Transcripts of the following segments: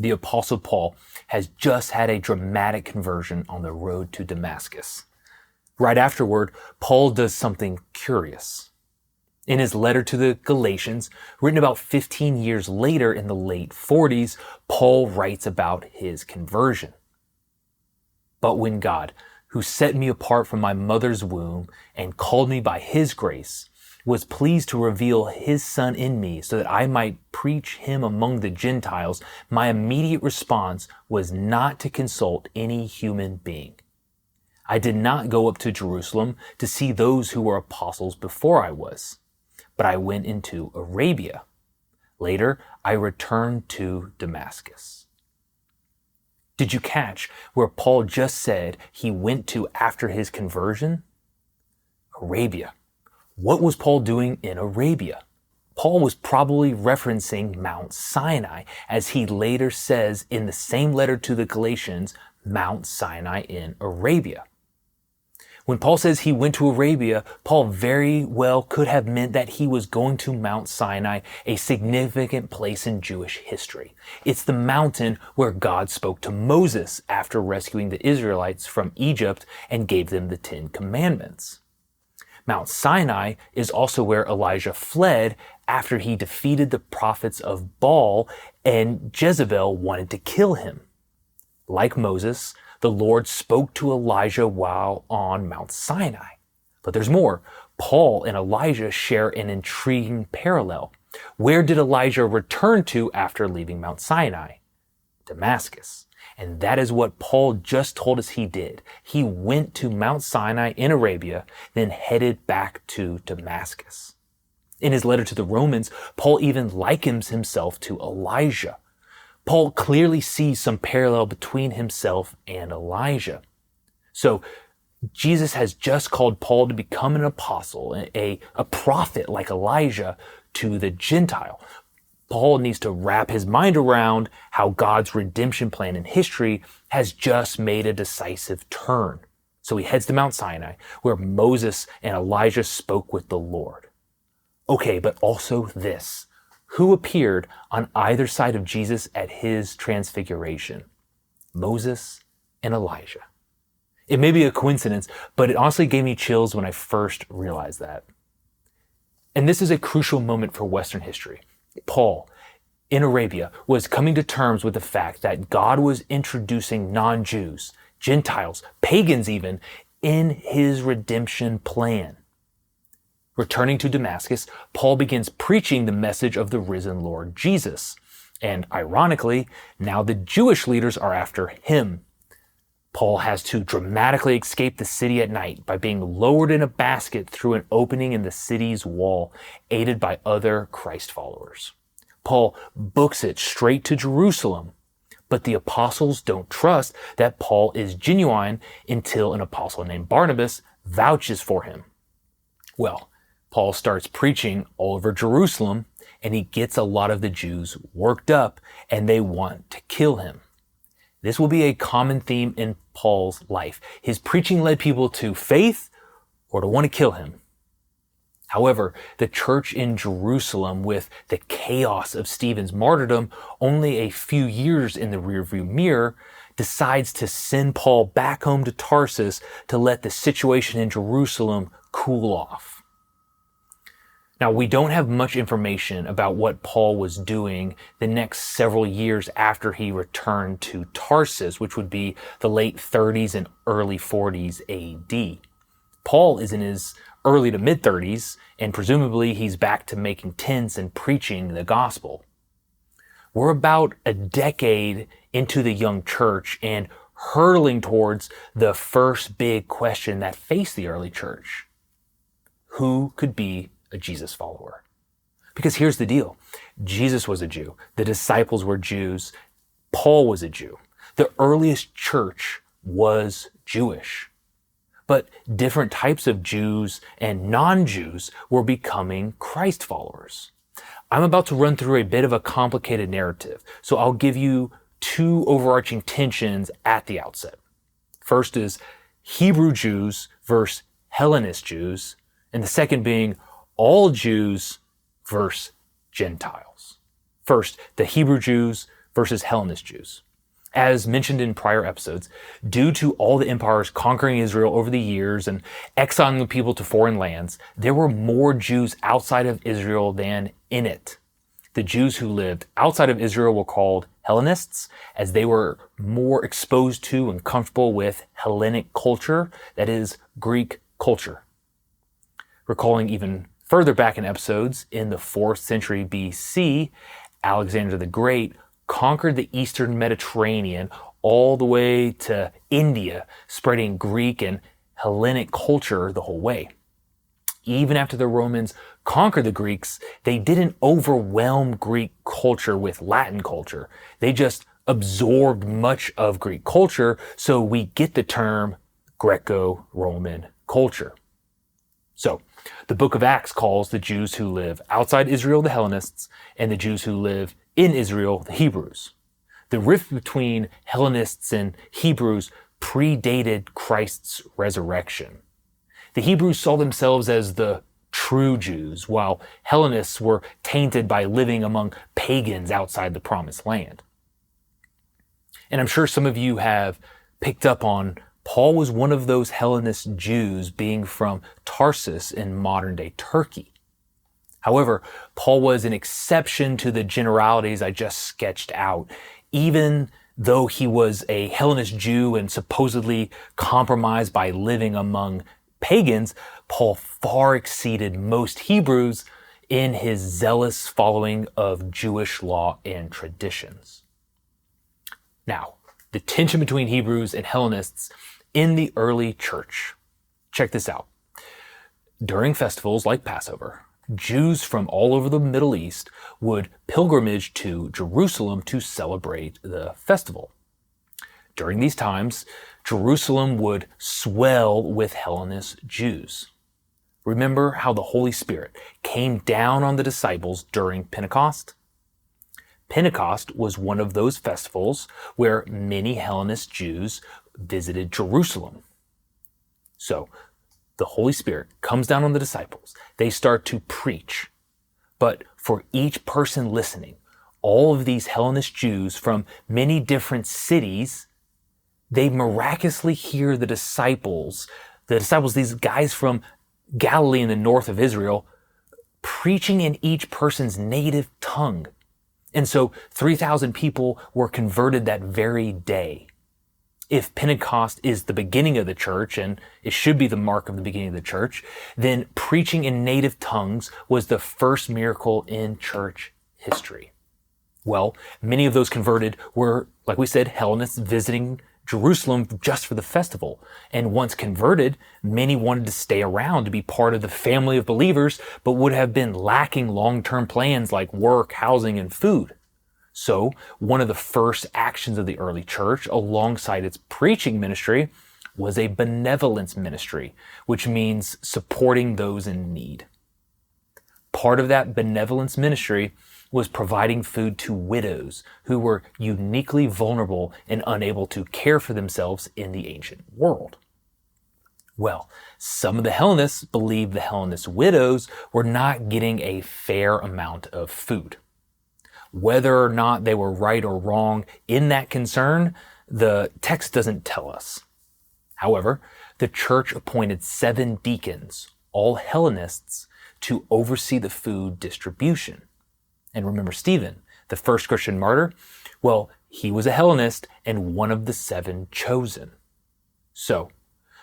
The Apostle Paul has just had a dramatic conversion on the road to Damascus. Right afterward, Paul does something curious. In his letter to the Galatians, written about 15 years later in the late 40s, Paul writes about his conversion. But when God, who set me apart from my mother's womb and called me by his grace, was pleased to reveal his Son in me so that I might preach him among the Gentiles, my immediate response was not to consult any human being. I did not go up to Jerusalem to see those who were apostles before I was, but I went into Arabia. Later, I returned to Damascus. Did you catch where Paul just said he went to after his conversion? Arabia. What was Paul doing in Arabia? Paul was probably referencing Mount Sinai, as he later says in the same letter to the Galatians, Mount Sinai in Arabia. When Paul says he went to Arabia, Paul very well could have meant that he was going to Mount Sinai, a significant place in Jewish history. It's the mountain where God spoke to Moses after rescuing the Israelites from Egypt and gave them the 10 Commandments. Mount Sinai is also where Elijah fled after he defeated the prophets of Baal and Jezebel wanted to kill him. Like Moses, the Lord spoke to Elijah while on Mount Sinai. But there's more. Paul and Elijah share an intriguing parallel. Where did Elijah return to after leaving Mount Sinai? Damascus. And that is what Paul just told us he did. He went to Mount Sinai in Arabia, then headed back to Damascus. In his letter to the Romans, Paul even likens himself to Elijah. Paul clearly sees some parallel between himself and Elijah. So Jesus has just called Paul to become an apostle, a prophet like Elijah to the Gentile. Paul needs to wrap his mind around how God's redemption plan in history has just made a decisive turn. So he heads to Mount Sinai, where Moses and Elijah spoke with the Lord. Okay, but also this. Who appeared on either side of Jesus at his transfiguration? Moses and Elijah. It may be a coincidence, but it honestly gave me chills when I first realized that. And this is a crucial moment for Western history. Paul, in Arabia, was coming to terms with the fact that God was introducing non-Jews, Gentiles, pagans even, in his redemption plan. Returning to Damascus, Paul begins preaching the message of the risen Lord Jesus. And ironically, now the Jewish leaders are after him. Paul has to dramatically escape the city at night by being lowered in a basket through an opening in the city's wall, aided by other Christ followers. Paul books it straight to Jerusalem, but the apostles don't trust that Paul is genuine until an apostle named Barnabas vouches for him. Well, Paul starts preaching all over Jerusalem, and he gets a lot of the Jews worked up, and they want to kill him. This will be a common theme in Paul's life. His preaching led people to faith or to want to kill him. However, the church in Jerusalem, with the chaos of Stephen's martyrdom only a few years in the rearview mirror, decides to send Paul back home to Tarsus to let the situation in Jerusalem cool off. Now, we don't have much information about what Paul was doing the next several years after he returned to Tarsus, which would be the late 30s and early 40s AD. Paul is in his early to mid 30s, and presumably he's back to making tents and preaching the gospel. We're about a decade into the young church and hurtling towards the first big question that faced the early church. Who could be a Jesus follower? Because here's the deal. Jesus was a Jew. The disciples were Jews. Paul was a Jew. The earliest church was Jewish. But different types of Jews and non-Jews were becoming Christ followers. I'm about to run through a bit of a complicated narrative, so I'll give you two overarching tensions at the outset. First is Hebrew Jews versus Hellenist Jews, and the second being all Jews versus Gentiles. First, the Hebrew Jews versus Hellenist Jews. As mentioned in prior episodes, due to all the empires conquering Israel over the years and exiling the people to foreign lands, there were more Jews outside of Israel than in it. The Jews who lived outside of Israel were called Hellenists, as they were more exposed to and comfortable with Hellenic culture, that is, Greek culture. Recalling even further back in episodes, in the 4th century BC, Alexander the Great conquered the eastern Mediterranean all the way to India, spreading Greek and Hellenic culture the whole way. Even after the Romans conquered the Greeks, they didn't overwhelm Greek culture with Latin culture. They just absorbed much of Greek culture, so we get the term Greco-Roman culture. So, the book of Acts calls the Jews who live outside Israel the Hellenists, and the Jews who live in Israel the Hebrews. The rift between Hellenists and Hebrews predated Christ's resurrection. The Hebrews saw themselves as the true Jews, while Hellenists were tainted by living among pagans outside the Promised Land. And I'm sure some of you have picked up on Paul was one of those Hellenist Jews, being from Tarsus in modern-day Turkey. However, Paul was an exception to the generalities I just sketched out. Even though he was a Hellenist Jew and supposedly compromised by living among pagans, Paul far exceeded most Hebrews in his zealous following of Jewish law and traditions. Now, the tension between Hebrews and Hellenists in the early church. Check this out. During festivals like Passover, Jews from all over the Middle East would pilgrimage to Jerusalem to celebrate the festival. During these times, Jerusalem would swell with Hellenist Jews. Remember how the Holy Spirit came down on the disciples during Pentecost? Pentecost was one of those festivals where many Hellenist Jews visited Jerusalem. So, the Holy Spirit comes down on the disciples. They start to preach. But for each person listening, all of these Hellenist Jews from many different cities, they miraculously hear the disciples, these guys from Galilee in the north of Israel, preaching in each person's native tongue. And so 3,000 people were converted that very day. If Pentecost is the beginning of the church, and it should be the mark of the beginning of the church, then preaching in native tongues was the first miracle in church history. Well, many of those converted were, like we said, Hellenists visiting Jerusalem just for the festival. And once converted, many wanted to stay around to be part of the family of believers, but would have been lacking long-term plans like work, housing, and food. So, one of the first actions of the early church, alongside its preaching ministry, was a benevolence ministry, which means supporting those in need. Part of that benevolence ministry was providing food to widows who were uniquely vulnerable and unable to care for themselves in the ancient world. Well, some of the Hellenists believed the Hellenist widows were not getting a fair amount of food. Whether or not they were right or wrong in that concern, the text doesn't tell us. However, the church appointed 7 deacons, all Hellenists, to oversee the food distribution. And remember Stephen, the first Christian martyr? Well, he was a Hellenist and one of the 7 chosen. So,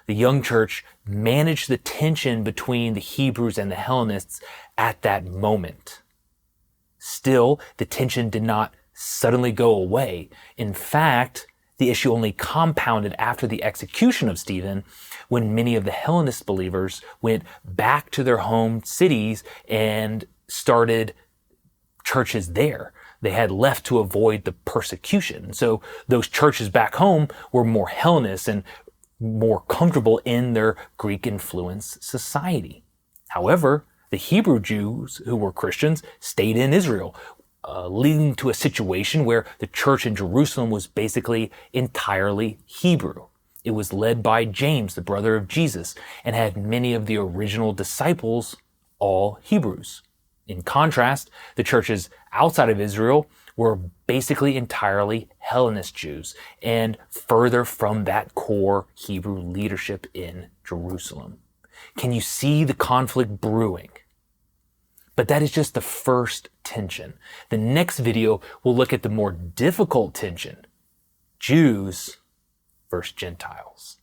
the young church managed the tension between the Hebrews and the Hellenists at that moment. Still, the tension did not suddenly go away. In fact, the issue only compounded after the execution of Stephen, when many of the Hellenist believers went back to their home cities and started churches there. They had left to avoid the persecution. So those churches back home were more Hellenist and more comfortable in their Greek-influenced society. However, the Hebrew Jews who were Christians stayed in Israel, leading to a situation where the church in Jerusalem was basically entirely Hebrew. It was led by James, the brother of Jesus, and had many of the original disciples all Hebrews. In contrast, the churches outside of Israel were basically entirely Hellenist Jews and further from that core Hebrew leadership in Jerusalem. Can you see the conflict brewing? But that is just the first tension. The next video will look at the more difficult tension: Jews versus Gentiles.